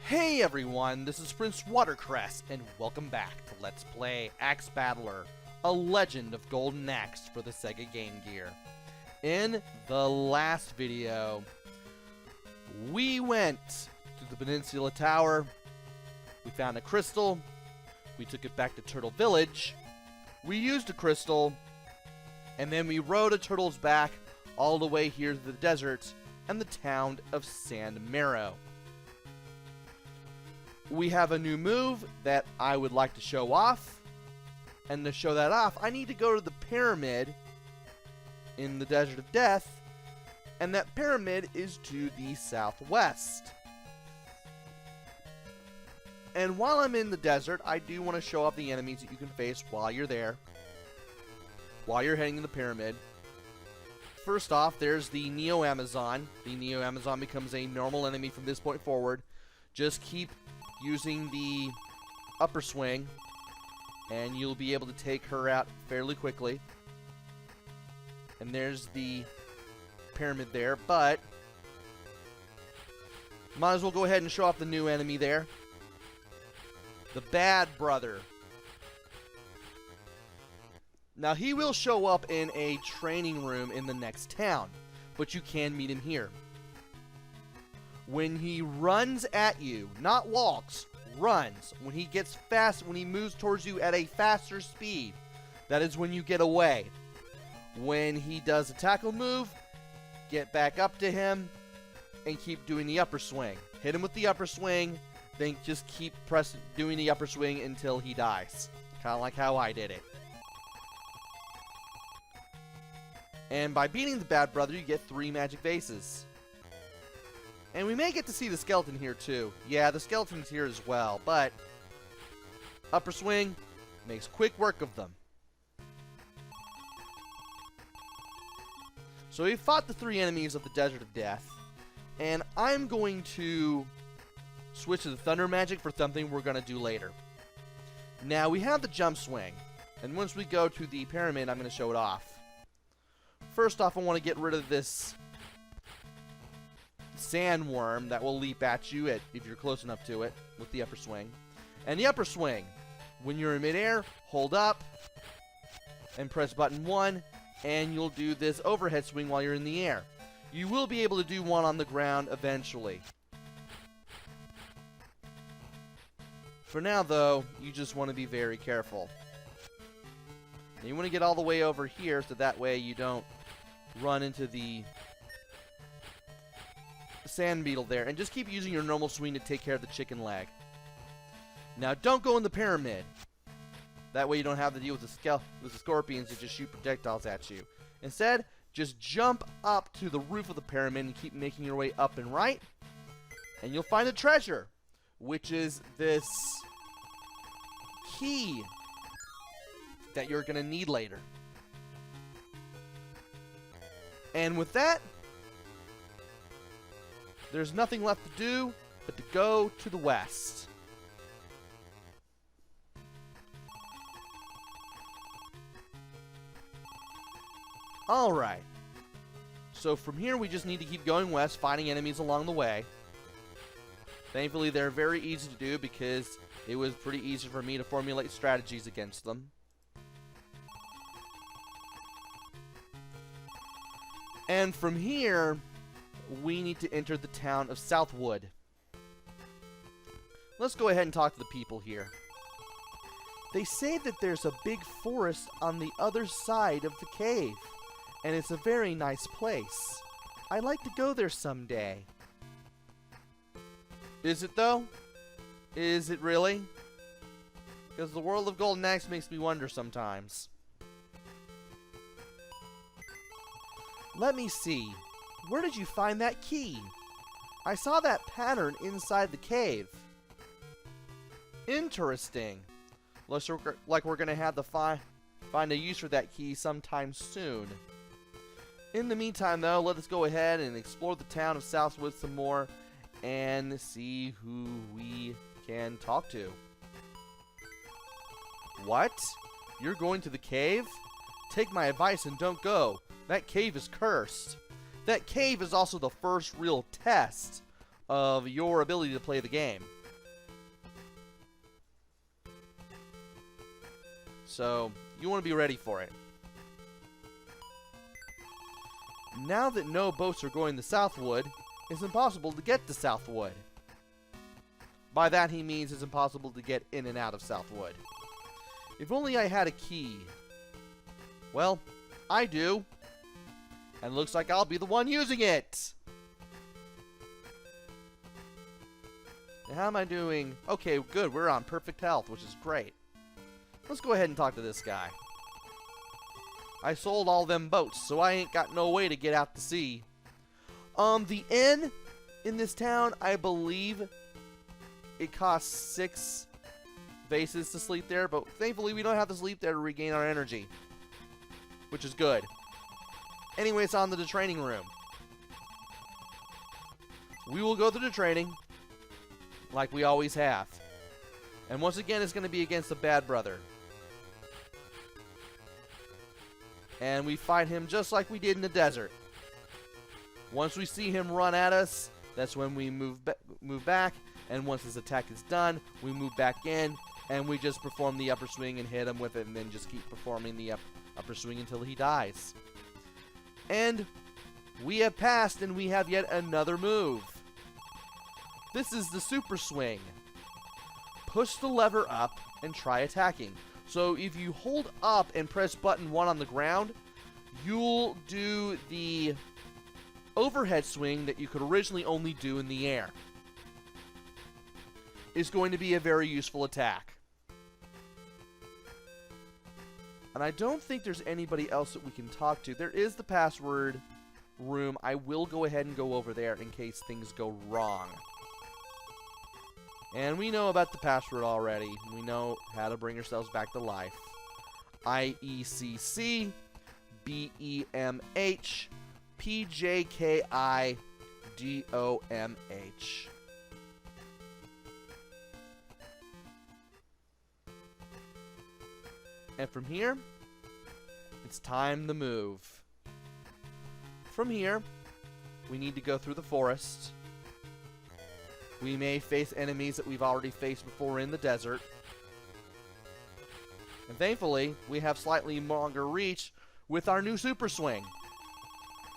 Hey everyone, this is PrinceWatercress, and welcome back to Let's Play Axe Battler, a Legend of Golden Axe for the Sega Game Gear. In the last video, we went to the Peninsula Tower, we found a crystal, we took it back to Turtle Village, we used a crystal, and then we rode a turtle's back all the way here to the desert and the town of Sand Marrow. We have a new move that I would like to show off, and to show that off, I need to go to the pyramid in the Desert of Death, and that pyramid is to the southwest. And while I'm in the desert, I do want to show off the enemies that you can face while you're there, while you're heading to the pyramid. First off, there's the Neo-Amazon. The Neo-Amazon becomes a normal enemy from this point forward. Just keep using the upper swing, and you'll be able to take her out fairly quickly. And there's the pyramid there, but might as well go ahead and show off the new enemy there. The Bad Brother. Now, he will show up in a training room in the next town, but you can meet him here. When he runs at you, not walks, runs, when he gets fast, when he moves towards you at a faster speed, that is when you get away. When he does a tackle move, get back up to him and keep doing the upper swing. Hit him with the upper swing, then just keep doing the upper swing until he dies. Kind of like how I did it. And by beating the Bad Brother, you get 3 magic vases. And we may get to see the skeleton here too. Yeah, the skeleton's here as well, but upper swing makes quick work of them. So we fought the 3 enemies of the Desert of Death, and I'm going to switch to the Thunder Magic for something we're going to do later. Now, we have the jump swing, and once we go to the pyramid, I'm going to show it off. First off, I want to get rid of this sandworm that will leap at you if you're close enough to it with the upper swing. And the upper swing, when you're in midair, hold up and press button 1, and you'll do this overhead swing while you're in the air. You will be able to do one on the ground eventually. For now, though, you just want to be very careful. And you want to get all the way over here so that way you don't run into the sand beetle there, and just keep using your normal swing to take care of the chicken leg. Now, don't go in the pyramid. That way you don't have to deal with the scorpions that just shoot projectiles at you. Instead, just jump up to the roof of the pyramid and keep making your way up and right, and you'll find a treasure, which is this key that you're going to need later. And with that, there's nothing left to do but to go to the west. Alright. So from here we just need to keep going west, fighting enemies along the way. Thankfully they're very easy to do because it was pretty easy for me to formulate strategies against them. And from here, we need to enter the town of Southwood. Let's go ahead and talk to the people here. They say that there's a big forest on the other side of the cave, and it's a very nice place. I'd like to go there someday. Is it though? Is it really? Because the world of Golden Axe makes me wonder sometimes. Let me see. Where did you find that key? I saw that pattern inside the cave. Interesting. Looks like we're going to have to find a use for that key sometime soon. In the meantime, though, let us go ahead and explore the town of Southwood some more and see who we can talk to. What? You're going to the cave? Take my advice and don't go. That cave is cursed. That cave is also the first real test of your ability to play the game. So, you want to be ready for it. Now that no boats are going to Southwood, it's impossible to get to Southwood. By that he means it's impossible to get in and out of Southwood. If only I had a key. Well, I do. And looks like I'll be the one using it. Now, how am I doing? Okay, good. We're on perfect health, which is great. Let's go ahead and talk to this guy. I sold all them boats, so I ain't got no way to get out to sea. The inn in this town, I believe it costs 6 vases to sleep there, but thankfully we don't have to sleep there to regain our energy, which is good. Anyway, it's on to the training room. We will go through the training like we always have. And once again, it's going to be against the bad brother. And we fight him just like we did in the desert. Once we see him run at us, that's when we move back. And once his attack is done, we move back in. And we just perform the upper swing and hit him with it. And then just keep performing the upper swing until he dies. And we have passed, and we have yet another move. This is the super swing. Push the lever up and try attacking. So if you hold up and press button 1 on the ground, you'll do the overhead swing that you could originally only do in the air. It's going to be a very useful attack. And I don't think there's anybody else that we can talk to. There is the password room. I will go ahead and go over there in case things go wrong. And we know about the password already. We know how to bring ourselves back to life. IECC BEMH PJKIDOMH. And from here, it's time to move. From here, we need to go through the forest. We may face enemies that we've already faced before in the desert. And thankfully, we have slightly longer reach with our new super swing.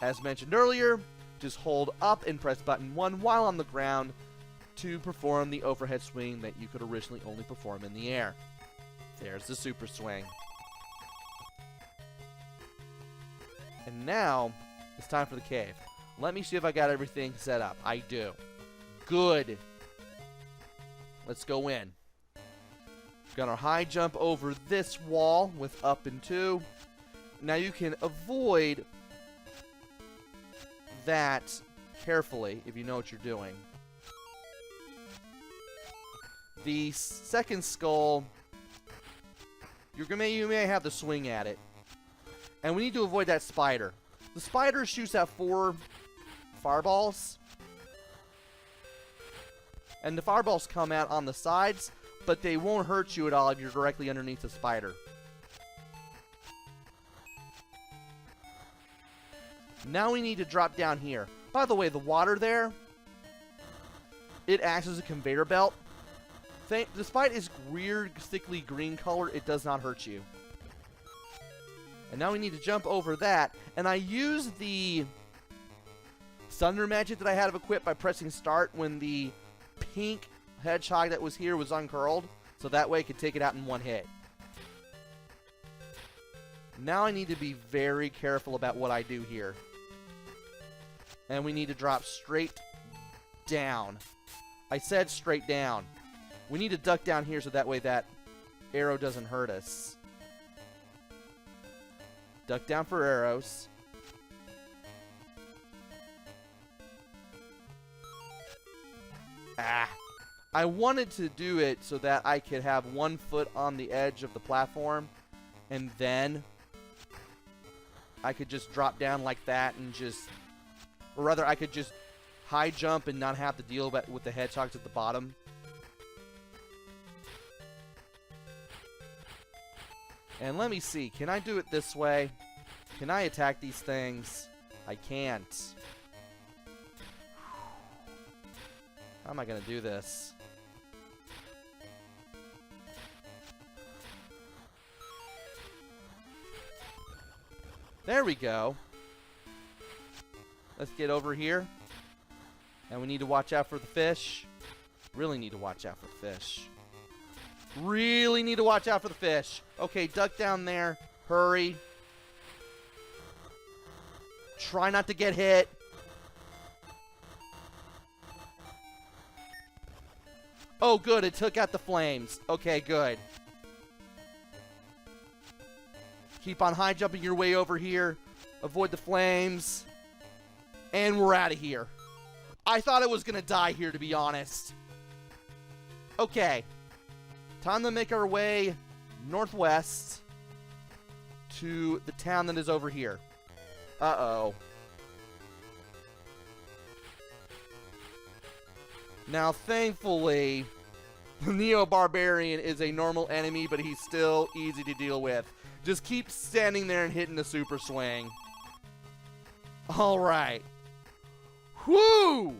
As mentioned earlier, just hold up and press button 1 while on the ground to perform the overhead swing that you could originally only perform in the air. There's the super swing. And now, it's time for the cave. Let me see if I got everything set up. I do. Good. Let's go in. We've got our high jump over this wall with up and 2. Now you can avoid that carefully if you know what you're doing. The second skull, you may have to swing at it. And we need to avoid that spider. The spider shoots out 4 fireballs. And the fireballs come out on the sides, but they won't hurt you at all if you're directly underneath the spider. Now we need to drop down here. By the way, the water there, it acts as a conveyor belt. Despite its weird, sickly green color, it does not hurt you. And now we need to jump over that. And I use the Thunder Magic that I had equipped by pressing start when the pink hedgehog that was here was uncurled. So that way I could take it out in one hit. Now I need to be very careful about what I do here. And we need to drop straight down. I said straight down. We need to duck down here so that way that arrow doesn't hurt us. Duck down for arrows. I wanted to do it so that I could have 1 foot on the edge of the platform, and then I could just drop down like that and just, or rather I could just high jump and not have to deal with the hedgehogs at the bottom. And let me see, can I do it this way? Can I attack these things? I can't. How am I going to do this? There we go. Let's get over here. And we need to watch out for the fish. Really need to watch out for the fish. Really need to watch out for the fish. Okay, duck down there. Hurry. Try not to get hit. Oh, good. It took out the flames. Okay, good. Keep on high jumping your way over here. Avoid the flames. And we're out of here. I thought it was going to die here, to be honest. Okay. Time to make our way northwest to the town that is over here. Uh-oh. Now, thankfully, the Neo-Barbarian is a normal enemy, but he's still easy to deal with. Just keep standing there and hitting the super swing. Alright. Whoo!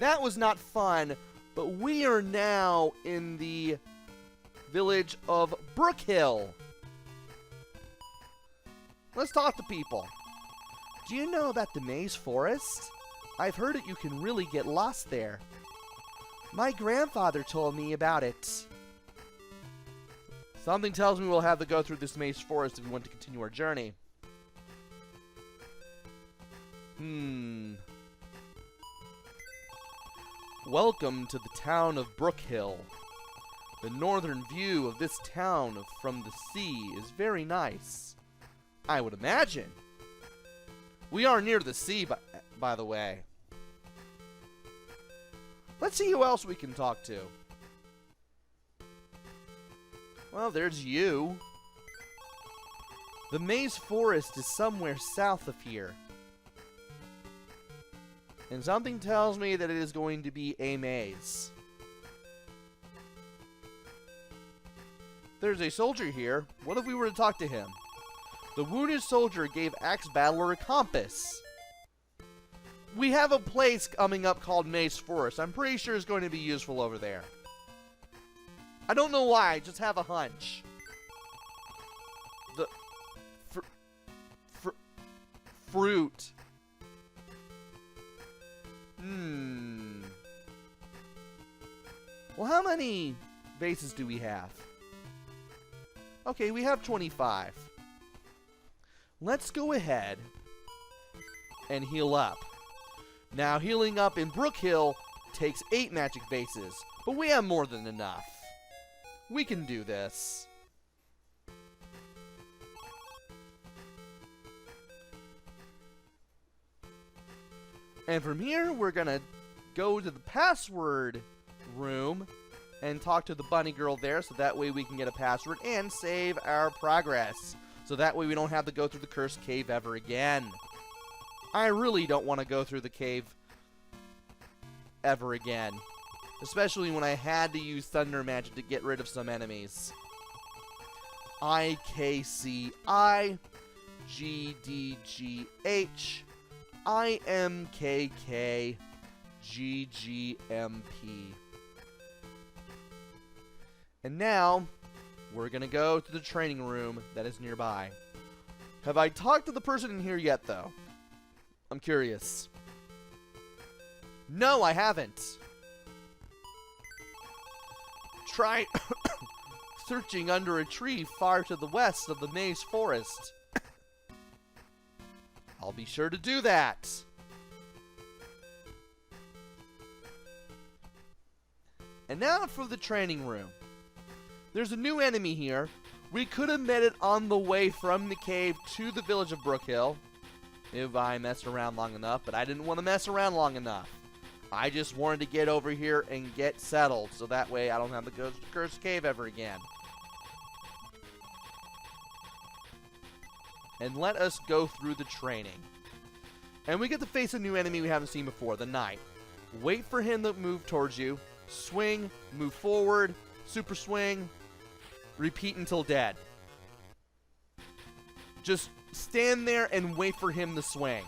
That was not fun, but we are now in the village of Brookhill. Let's talk to people. Do you know about the Maze Forest? I've heard that you can really get lost there. My grandfather told me about it. Something tells me we'll have to go through this Maze Forest if we want to continue our journey. Welcome to the town of Brookhill. The northern view of this town from the sea is very nice. I would imagine. We are near the sea, by the way. Let's see who else we can talk to. Well, there's you. The Maze Forest is somewhere south of here. And something tells me that it is going to be a maze. There's a soldier here. What if we were to talk to him? The wounded soldier gave Axe Battler a compass. We have a place coming up called Maze Forest. I'm pretty sure it's going to be useful over there. I don't know why, I just have a hunch. The fruit. Well, how many bases do we have? Okay, we have 25. Let's go ahead and heal up. Now, healing up in Brookhill takes 8 magic bases, but we have more than enough. We can do this. And from here, we're gonna go to the password room and talk to the bunny girl there, so that way we can get a password and save our progress. So that way we don't have to go through the cursed cave ever again. I really don't want to go through the cave ever again. Especially when I had to use thunder magic to get rid of some enemies. IKCI GDGH IMKK GGMP. And now, we're going to go to the training room that is nearby. Have I talked to the person in here yet, though? I'm curious. No, I haven't. Try searching under a tree far to the west of the Maze Forest. I'll be sure to do that. And now for the training room. There's a new enemy here. We could have met it on the way from the cave to the village of Brookhill if I messed around long enough, but I didn't want to mess around long enough. I just wanted to get over here and get settled, so that way I don't have to go to the cursed cave ever again. And let us go through the training. And we get to face a new enemy we haven't seen before, the Knight. Wait for him to move towards you. Swing, move forward, super swing, repeat until dead. Just stand there and wait for him to swing.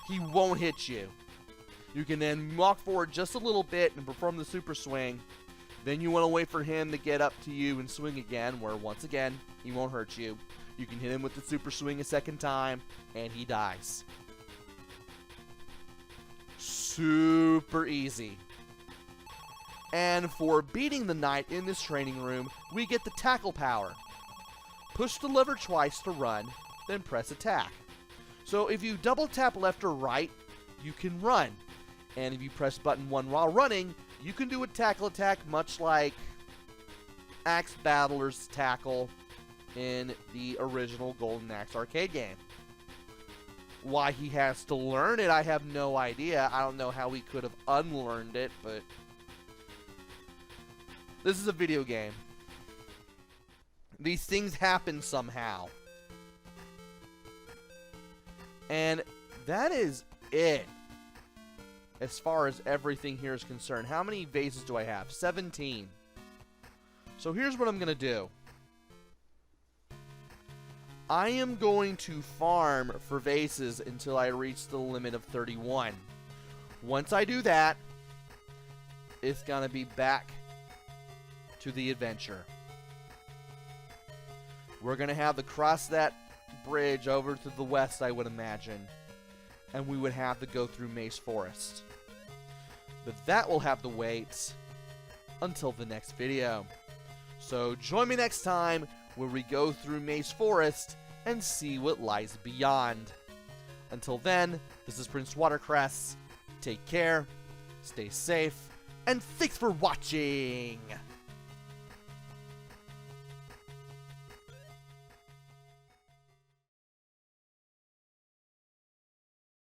He won't hit you. You can then walk forward just a little bit and perform the super swing. Then you want to wait for him to get up to you and swing again, where once again, he won't hurt you. You can hit him with the super swing a second time, and he dies. Super easy. And for beating the knight in this training room, we get the tackle power. Push the lever twice to run, then press attack. So if you double tap left or right, you can run. And if you press button 1 while running, you can do a tackle attack much like Axe Battler's tackle in the original Golden Axe arcade game. Why he has to learn it, I have no idea. I don't know how he could have unlearned it, but this is a video game. These things happen somehow. And that is it as far as everything here is concerned. How many vases do I have? 17. So here's what I'm going to do. I am going to farm for vases until I reach the limit of 31. Once I do that, it's going to be back to the adventure. We're going to have to cross that bridge over to the west, I would imagine. And we would have to go through Maze Forest. But that will have to wait until the next video. So join me next time where we go through Maze Forest and see what lies beyond. Until then, this is PrinceWatercress. Take care, stay safe, and thanks for watching!